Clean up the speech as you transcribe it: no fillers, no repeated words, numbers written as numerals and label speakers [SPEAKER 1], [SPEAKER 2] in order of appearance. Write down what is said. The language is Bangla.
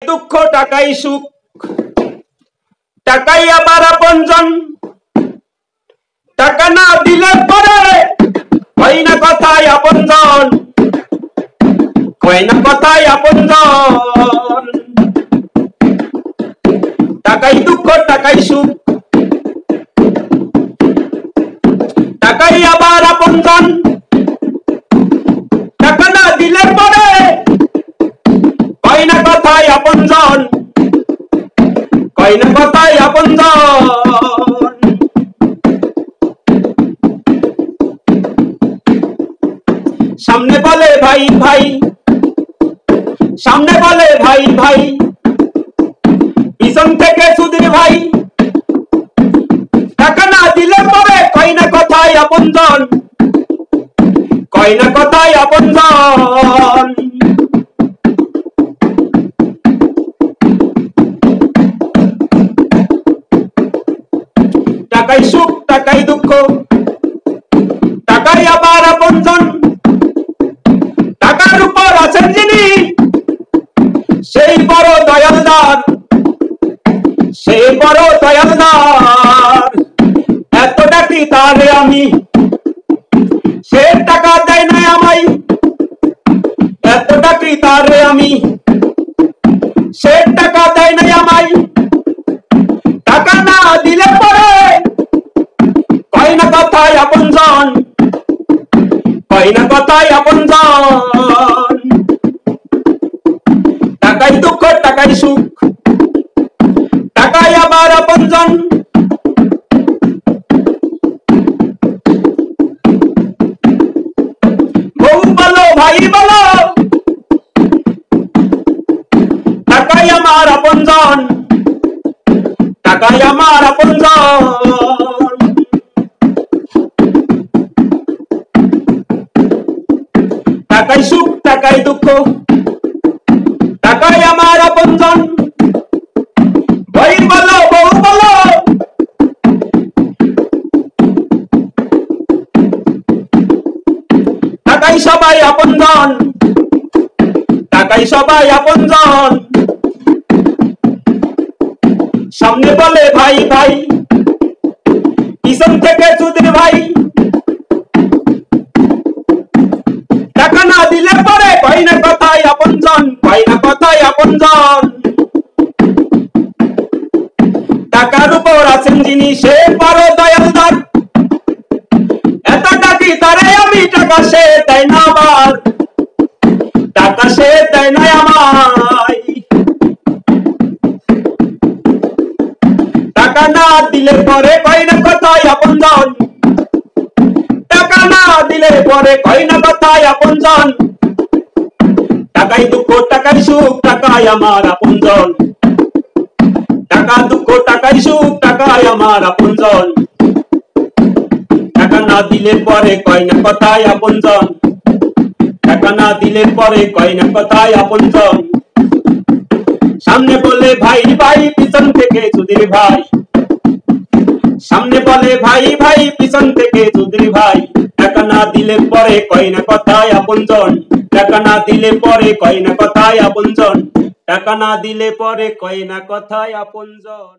[SPEAKER 1] দুঃখ টাকাই সুখ, টাকাই আবার আপনজন। টাকা না দিলে পরে কয় না কথাই আপনজন, কয় না কথাই আপনজন। টাকাই দুঃখ টাকাই সুখ, টাকাই আবার আপনজন। টাকা না দিলে পরে কয় না কথাই আপনজন, কয় না কথাই আপনজন। সামনে বলে ভাই ভাই, সামনে বলে ভাই ভাই, পিছন থেকে সুধীর ভাই। টাকা না দিলে পরে কয় না কথাই আপনজন, কয় না কথাই আপনজন। টাকাই সুখ টাকাই দুঃখ, টাকাই আবার আপনজন। টাকার উপর আছেন যিনি সেই বড় দয়ালদার, সেই বড় দয়ালদার। এত ডাকি তারে আমি, সে টাকা দেয় না আমায়। এত ডাকি তারে আমি, সে টাকা দেয় না আমায়। টাকা না দিলে পরে কয় না কথাই আপনজন, কয় না কথাই আপনজন। টাকাই দুঃখ টাকাই সুখ, টাকাই আবার আপনজন। বউ বলো ভাই বলো, টাকাই আমার আপনজন, টাকাই আমার আপনজন। টাকাই সুখ টাকাই দুঃখ, টাকাই আমার আপনজন। ভাই বলো বউ বলো, টাকাই সবাই আপনজন, টাকাই সবাই আপনজন। সামনে বলে ভাই ভাই, পিছন থেকে সুধীর ভাই। টাকা না দিলে পরে কয় না কথাই আপনজন, কয় না কথাই আপনজন। টাকার উপর আছেন যিনি সে বড় দয়ালদার। এত ডাকি তারে আমি, টাকা সে দেয় না আমার, টাকা সে দেয় না আমায়। টাকা না দিলে পরে কয় না কথাই আপনজন, টাকা না দিলে পরে কয় না কথাই আপনজন। টাকাই দুঃখ টাকাই সুখ, টাকাই আমার আপনজন। টাকা দুঃখ টাকাই সুখ, টাকাই আমার আপনজন। টাকা না দিলে পরে কয় না কথাই আপনজন, টাকা না দিলে পরে কয় না কথাই আপনজন। সামনে বলে ভাই ভাই, পিছন থেকে সুধীর ভাই। সামনে বলে ভাই ভাই, পিছন থেকে সুধীর ভাই। টাকা না দিলে পরে কয় না কথাই আপনজন, টাকা না দিলে পরে কয় না কথাই আপনজন। টাকা না দিলে পরে কয় না কথাই আপনজন।